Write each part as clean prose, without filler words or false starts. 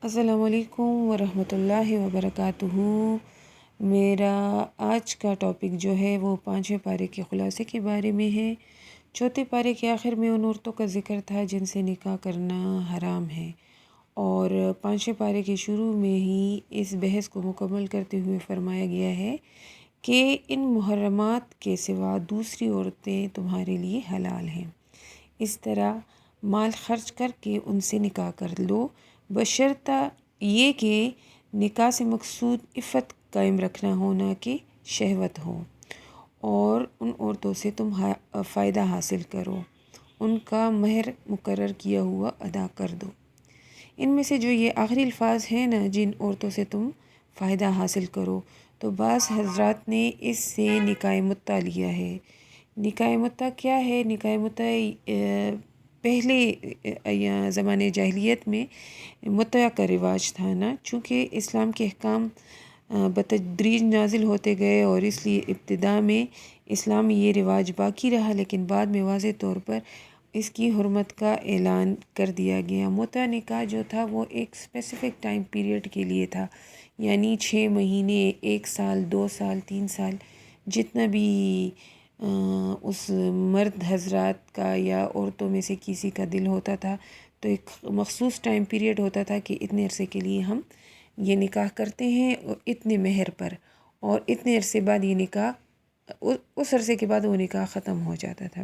السلام علیکم ورحمۃ اللہ وبرکاتہ۔ میرا آج کا ٹاپک جو ہے وہ 5ویں پارے کے خلاصے کے بارے میں ہے۔ چوتھے پارے کے آخر میں ان عورتوں کا ذکر تھا جن سے نکاح کرنا حرام ہے، اور 5ویں پارے کے شروع میں ہی اس بحث کو مکمل کرتے ہوئے فرمایا گیا ہے کہ ان محرمات کے سوا دوسری عورتیں تمہارے لیے حلال ہیں، اس طرح مال خرچ کر کے ان سے نکاح کر لو، بشرطہ یہ کہ نکاح سے مقصود عفت قائم رکھنا ہو، نہ کہ شہوت ہو، اور ان عورتوں سے تم فائدہ حاصل کرو، ان کا مہر مقرر کیا ہوا ادا کر دو۔ ان میں سے جو یہ آخری الفاظ ہیں نا، جن عورتوں سے تم فائدہ حاصل کرو، تو بعض حضرات نے اس سے نکاح متع لیا ہے۔ نکاح متع کیا ہے؟ نکاح متع پہلے زمانے جاہلیت میں متع کا رواج تھا نا، چونکہ اسلام کے احکام بتدریج نازل ہوتے گئے، اور اس لیے ابتدا میں اسلام میں یہ رواج باقی رہا، لیکن بعد میں واضح طور پر اس کی حرمت کا اعلان کر دیا گیا۔ متع نکاح جو تھا وہ ایک اسپیسیفک ٹائم پیریڈ کے لیے تھا، یعنی 6 مہینے، 1 سال، 2 سال، 3 سال، جتنا بھی اس مرد حضرات کا یا عورتوں میں سے کسی کا دل ہوتا تھا، تو ایک مخصوص ٹائم پیریڈ ہوتا تھا کہ اتنے عرصے کے لیے ہم یہ نکاح کرتے ہیں، اور اتنے مہر پر، اور اتنے عرصے بعد یہ نکاح، اس عرصے کے بعد وہ نکاح ختم ہو جاتا تھا۔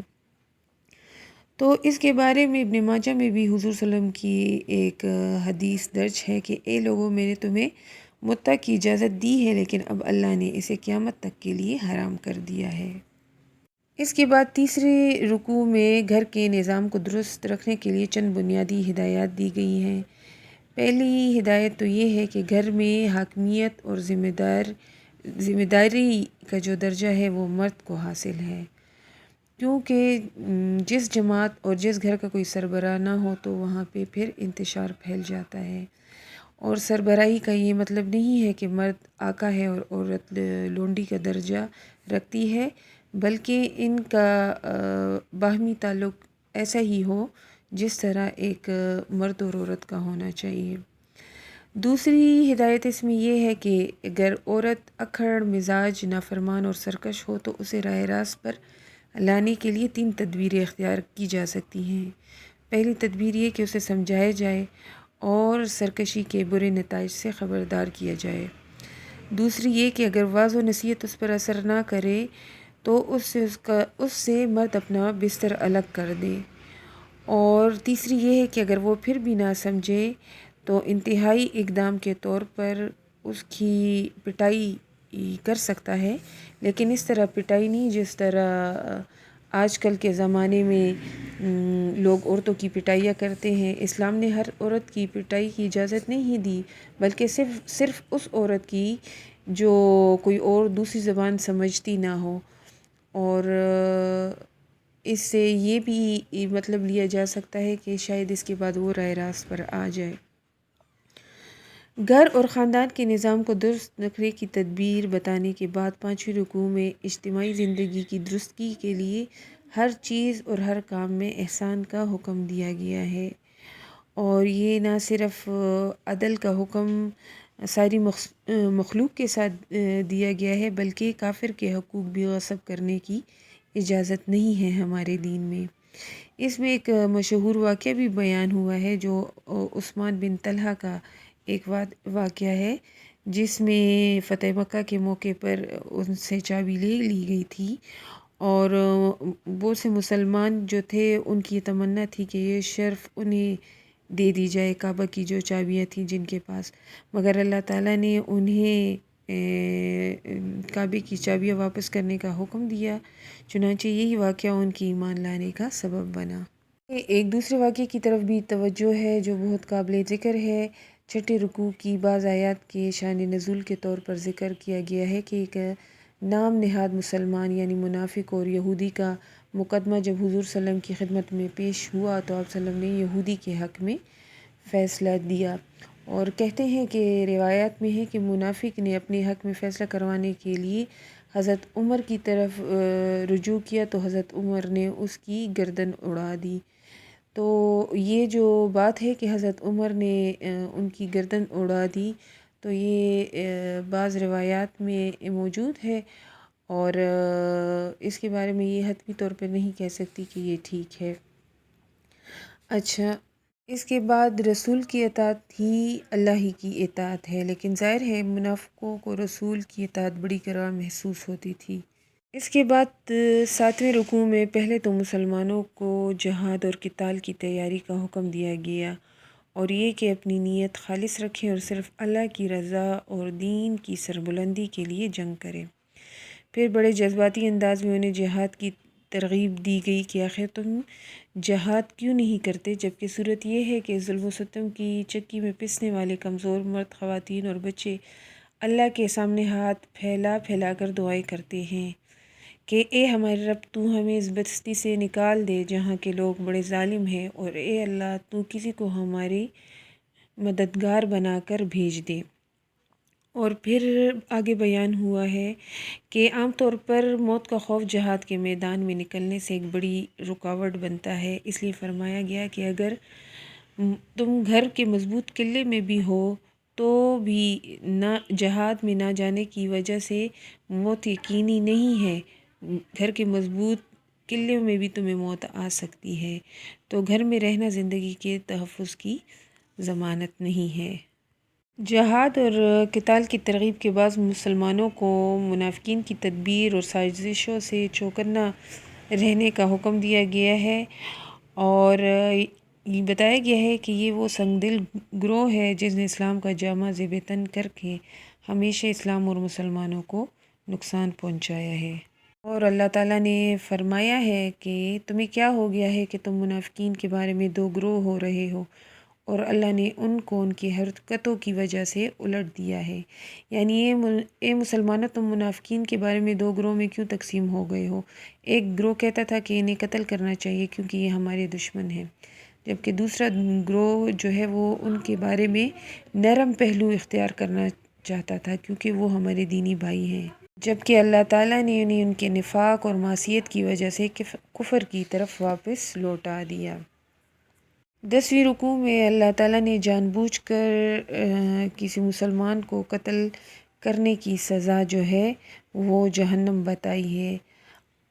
تو اس کے بارے میں ابن ماجہ میں بھی حضور صلی اللہ علیہ وسلم کی ایک حدیث درج ہے کہ اے لوگوں، میں نے تمہیں متع کی اجازت دی ہے، لیکن اب اللہ نے اسے قیامت تک کے لیے حرام کر دیا ہے۔ اس کے بعد تیسرے رکوع میں گھر کے نظام کو درست رکھنے کے لیے چند بنیادی ہدایات دی گئی ہیں۔ پہلی ہدایت تو یہ ہے کہ گھر میں حاکمیت اور ذمہ داری کا جو درجہ ہے وہ مرد کو حاصل ہے، کیونکہ جس جماعت اور جس گھر کا کوئی سربراہ نہ ہو تو وہاں پہ پھر انتشار پھیل جاتا ہے، اور سربراہی کا یہ مطلب نہیں ہے کہ مرد آقا ہے اور عورت لونڈی کا درجہ رکھتی ہے، بلکہ ان کا باہمی تعلق ایسا ہی ہو جس طرح ایک مرد اور عورت کا ہونا چاہیے۔ دوسری ہدایت اس میں یہ ہے کہ اگر عورت اکھڑ مزاج، نافرمان اور سرکش ہو تو اسے راہ راست پر لانے کے لیے 3 تدبیریں اختیار کی جا سکتی ہیں۔ پہلی تدبیر یہ کہ اسے سمجھایا جائے اور سرکشی کے برے نتائج سے خبردار کیا جائے۔ دوسری یہ کہ اگر وعظ و نصیحت اس پر اثر نہ کرے تو اس سے مرد اپنا بستر الگ کر دے۔ اور تیسری یہ ہے کہ اگر وہ پھر بھی نہ سمجھے تو انتہائی اقدام کے طور پر اس کی پٹائی کر سکتا ہے، لیکن اس طرح پٹائی نہیں جس طرح آج کل کے زمانے میں لوگ عورتوں کی پٹائیاں کرتے ہیں۔ اسلام نے ہر عورت کی پٹائی کی اجازت نہیں دی، بلکہ صرف اس عورت کی جو کوئی اور دوسری زبان سمجھتی نہ ہو، اور اس سے یہ بھی مطلب لیا جا سکتا ہے کہ شاید اس کے بعد وہ راہ راست پر آ جائے۔ گھر اور خاندان کے نظام کو درست رکھنے کی تدبیر بتانے کے بعد 5ویں رکوع میں اجتماعی زندگی کی درستگی کے لیے ہر چیز اور ہر کام میں احسان کا حکم دیا گیا ہے، اور یہ نہ صرف عدل کا حکم ساری مخلوق کے ساتھ دیا گیا ہے، بلکہ کافر کے حقوق بھی غصب کرنے کی اجازت نہیں ہے ہمارے دین میں۔ اس میں ایک مشہور واقعہ بھی بیان ہوا ہے جو عثمان بن طلحہ کا ایک واقعہ ہے، جس میں فتح مکہ کے موقع پر ان سے چابی لے لی گئی تھی، اور بہت سے مسلمان جو تھے ان کی تمنا تھی کہ یہ شرف انہیں دے دی جائے، کعبہ کی جو چابیاں تھیں جن کے پاس، مگر اللہ تعالیٰ نے انہیں کعبے کی چابیاں واپس کرنے کا حکم دیا، چنانچہ یہی واقعہ ان کی ایمان لانے کا سبب بنا۔ ایک دوسرے واقعے کی طرف بھی توجہ ہے جو بہت قابل ذکر ہے۔ 6 رکوع کی بعض آیات کے شان نزول کے طور پر ذکر کیا گیا ہے کہ ایک نام نہاد مسلمان یعنی منافق اور یہودی کا مقدمہ جب حضور صلی اللہ علیہ وسلم کی خدمت میں پیش ہوا تو آپ صلی اللہ علیہ وسلم نے یہودی کے حق میں فیصلہ دیا، اور کہتے ہیں کہ روایات میں ہے کہ منافق نے اپنے حق میں فیصلہ کروانے کے لیے حضرت عمر کی طرف رجوع کیا تو حضرت عمر نے اس کی گردن اڑا دی۔ تو یہ جو بات ہے کہ حضرت عمر نے ان کی گردن اڑا دی، تو یہ بعض روایات میں موجود ہے، اور اس کے بارے میں یہ حتمی طور پہ نہیں کہہ سکتی کہ یہ ٹھیک ہے۔ اچھا، اس کے بعد رسول کی اطاعت ہی اللہ ہی کی اطاعت ہے، لیکن ظاہر ہے منافقوں کو رسول کی اطاعت بڑی کرا محسوس ہوتی تھی۔ اس کے بعد 7ویں رکوع میں پہلے تو مسلمانوں کو جہاد اور قتال کی تیاری کا حکم دیا گیا، اور یہ کہ اپنی نیت خالص رکھیں اور صرف اللہ کی رضا اور دین کی سربلندی کے لیے جنگ کریں۔ پھر بڑے جذباتی انداز میں انہیں جہاد کی ترغیب دی گئی کہ آخر تم جہاد کیوں نہیں کرتے، جبکہ صورت یہ ہے کہ ظلم و ستم کی چکی میں پسنے والے کمزور مرد، خواتین اور بچے اللہ کے سامنے ہاتھ پھیلا پھیلا کر دعائیں کرتے ہیں کہ اے ہمارے رب، تو ہمیں اس بستی سے نکال دے جہاں کے لوگ بڑے ظالم ہیں، اور اے اللہ، تو کسی کو ہماری مددگار بنا کر بھیج دے۔ اور پھر آگے بیان ہوا ہے کہ عام طور پر موت کا خوف جہاد کے میدان میں نکلنے سے ایک بڑی رکاوٹ بنتا ہے، اس لیے فرمایا گیا کہ اگر تم گھر کے مضبوط قلعے میں بھی ہو تو بھی نہ جہاد میں نہ جانے کی وجہ سے موت یقینی نہیں ہے، گھر کے مضبوط قلعے میں بھی تمہیں موت آ سکتی ہے، تو گھر میں رہنا زندگی کے تحفظ کی ضمانت نہیں ہے۔ جہاد اور قتال کی ترغیب کے بعد مسلمانوں کو منافقین کی تدبیر اور سازشوں سے چوکنا رہنے کا حکم دیا گیا ہے، اور یہ بتایا گیا ہے کہ یہ وہ سنگ دل گروہ ہے جس نے اسلام کا جامہ زیب تن کر کے ہمیشہ اسلام اور مسلمانوں کو نقصان پہنچایا ہے۔ اور اللہ تعالیٰ نے فرمایا ہے کہ تمہیں کیا ہو گیا ہے کہ تم منافقین کے بارے میں دو گروہ ہو رہے ہو، اور اللہ نے ان کو ان کی حرکتوں کی وجہ سے الٹ دیا ہے، یعنی اے مسلمانوں، تم منافقین کے بارے میں دو گروہ میں کیوں تقسیم ہو گئے ہو؟ ایک گروہ کہتا تھا کہ انہیں قتل کرنا چاہیے کیونکہ یہ ہمارے دشمن ہیں، جبکہ دوسرا گروہ جو ہے وہ ان کے بارے میں نرم پہلو اختیار کرنا چاہتا تھا کیونکہ وہ ہمارے دینی بھائی ہیں، جبکہ اللہ تعالیٰ نے انہیں ان کے نفاق اور معصیت کی وجہ سے کفر کی طرف واپس لوٹا دیا۔ 10ویں رکوع میں اللہ تعالیٰ نے جان بوجھ کر کسی مسلمان کو قتل کرنے کی سزا جو ہے وہ جہنم بتائی ہے،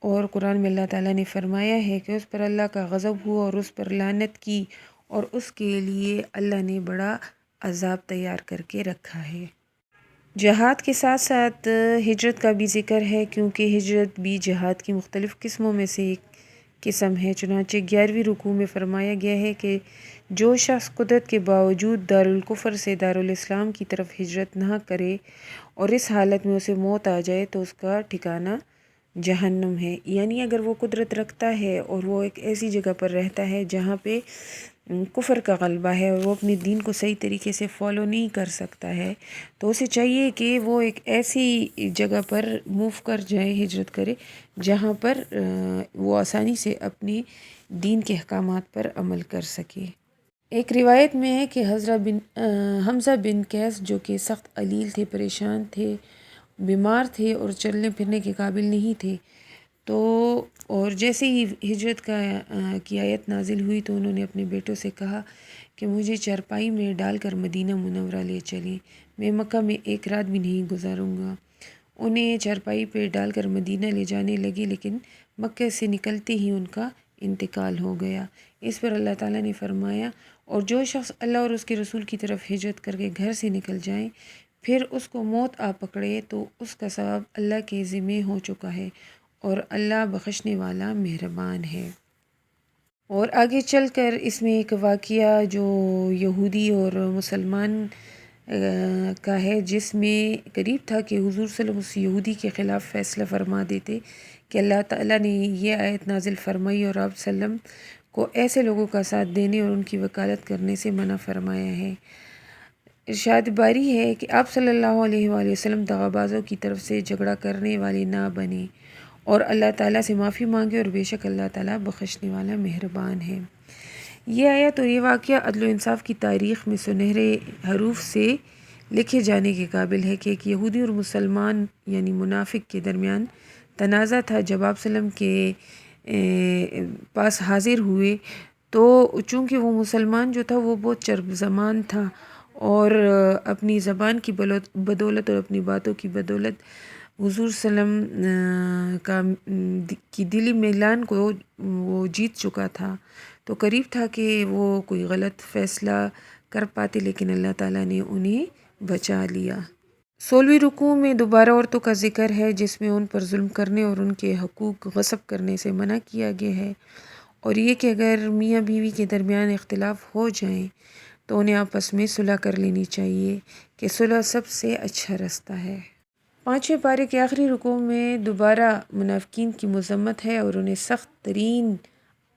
اور قرآن میں اللہ تعالیٰ نے فرمایا ہے کہ اس پر اللہ کا غضب ہوا اور اس پر لعنت کی، اور اس کے لیے اللہ نے بڑا عذاب تیار کر کے رکھا ہے۔ جہاد کے ساتھ ساتھ ہجرت کا بھی ذکر ہے، کیونکہ ہجرت بھی جہاد کی مختلف قسموں میں سے ایک قسم ہے۔ چنانچہ 11ویں رکوع میں فرمایا گیا ہے کہ جو شخص قدرت کے باوجود دارالکفر سے دارالاسلام کی طرف ہجرت نہ کرے اور اس حالت میں اسے موت آ جائے تو اس کا ٹھکانہ جہنم ہے، یعنی اگر وہ قدرت رکھتا ہے اور وہ ایک ایسی جگہ پر رہتا ہے جہاں پہ کفر کا غلبہ ہے اور وہ اپنے دین کو صحیح طریقے سے فالو نہیں کر سکتا ہے، تو اسے چاہیے کہ وہ ایک ایسی جگہ پر موو کر جائے، ہجرت کرے جہاں پر وہ آسانی سے اپنے دین کے احکامات پر عمل کر سکے۔ ایک روایت میں ہے کہ حمزہ بن قیس جو کہ سخت علیل تھے، پریشان تھے، بیمار تھے اور چلنے پھرنے کے قابل نہیں تھے، تو اور جیسے ہی ہجرت کی آیت نازل ہوئی تو انہوں نے اپنے بیٹوں سے کہا کہ مجھے چارپائی میں ڈال کر مدینہ منورہ لے چلیں، میں مکہ میں ایک رات بھی نہیں گزاروں گا۔ انہیں چارپائی پہ ڈال کر مدینہ لے جانے لگے، لیکن مکہ سے نکلتے ہی ان کا انتقال ہو گیا۔ اس پر اللہ تعالیٰ نے فرمایا، اور جو شخص اللہ اور اس کے رسول کی طرف ہجرت کر کے گھر سے نکل جائیں پھر اس کو موت آ پکڑے تو اس کا ثواب اللہ کے ذمہ ہو چکا ہے، اور اللہ بخشنے والا مہربان ہے۔ اور آگے چل کر اس میں ایک واقعہ جو یہودی اور مسلمان کا ہے، جس میں قریب تھا کہ حضور صلی اللہ علیہ وسلم اس یہودی کے خلاف فیصلہ فرما دیتے کہ اللہ تعالیٰ نے یہ آیت نازل فرمائی اور آپ صلی اللہ علیہ وسلم کو ایسے لوگوں کا ساتھ دینے اور ان کی وکالت کرنے سے منع فرمایا ہے۔ ارشاد باری ہے کہ آپ صلی اللہ علیہ وآلہ وسلم دغابازوں کی طرف سے جھگڑا کرنے والے نہ بنیں اور اللہ تعالیٰ سے معافی مانگے، اور بے شک اللہ تعالیٰ بخشنے والا مہربان ہے۔ یہ آیت اور یہ واقعہ عدل و انصاف کی تاریخ میں سنہرے حروف سے لکھے جانے کے قابل ہے کہ ایک یہودی اور مسلمان یعنی منافق کے درمیان تنازع تھا۔ جب آپ صلی اللہ علیہ وسلم کے پاس حاضر ہوئے تو چونکہ وہ مسلمان جو تھا وہ بہت چرب زبان تھا، اور اپنی زبان کی بدولت اور اپنی باتوں کی بدولت حضور صلی اللہ علیہ وسلم کی دلی میلان کو وہ جیت چکا تھا۔ تو قریب تھا کہ وہ کوئی غلط فیصلہ کر پاتے، لیکن اللہ تعالیٰ نے انہیں بچا لیا۔ 16ویں رکوع میں دوبارہ عورتوں کا ذکر ہے، جس میں ان پر ظلم کرنے اور ان کے حقوق غصب کرنے سے منع کیا گیا ہے، اور یہ کہ اگر میاں بیوی کے درمیان اختلاف ہو جائیں تو انہیں آپس میں صلح کر لینی چاہیے، کہ صلح سب سے اچھا رستہ ہے۔ 5ویں پارے کے آخری رکوع میں دوبارہ منافقین کی مذمت ہے اور انہیں سخت ترین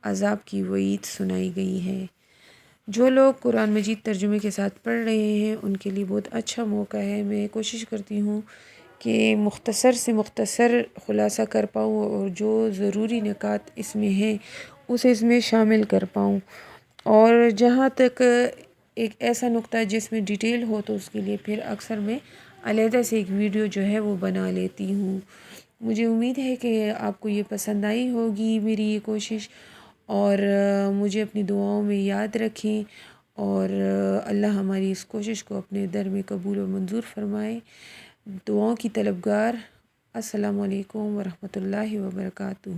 عذاب کی وعید سنائی گئی ہے۔ جو لوگ قرآن مجید ترجمے کے ساتھ پڑھ رہے ہیں ان کے لیے بہت اچھا موقع ہے۔ میں کوشش کرتی ہوں کہ مختصر سے مختصر خلاصہ کر پاؤں، اور جو ضروری نکات اس میں ہیں اسے اس میں شامل کر پاؤں، اور جہاں تک ایک ایسا نقطہ ہے جس میں ڈیٹیل ہو تو اس کے لیے پھر اکثر میں علیحدہ سے ایک ویڈیو جو ہے وہ بنا لیتی ہوں۔ مجھے امید ہے کہ آپ کو یہ پسند آئی ہوگی میری یہ کوشش، اور مجھے اپنی دعاؤں میں یاد رکھیں، اور اللہ ہماری اس کوشش کو اپنے در میں قبول و منظور فرمائے۔ دعاؤں کی طلبگار، السلام علیکم ورحمۃ اللہ وبرکاتہ۔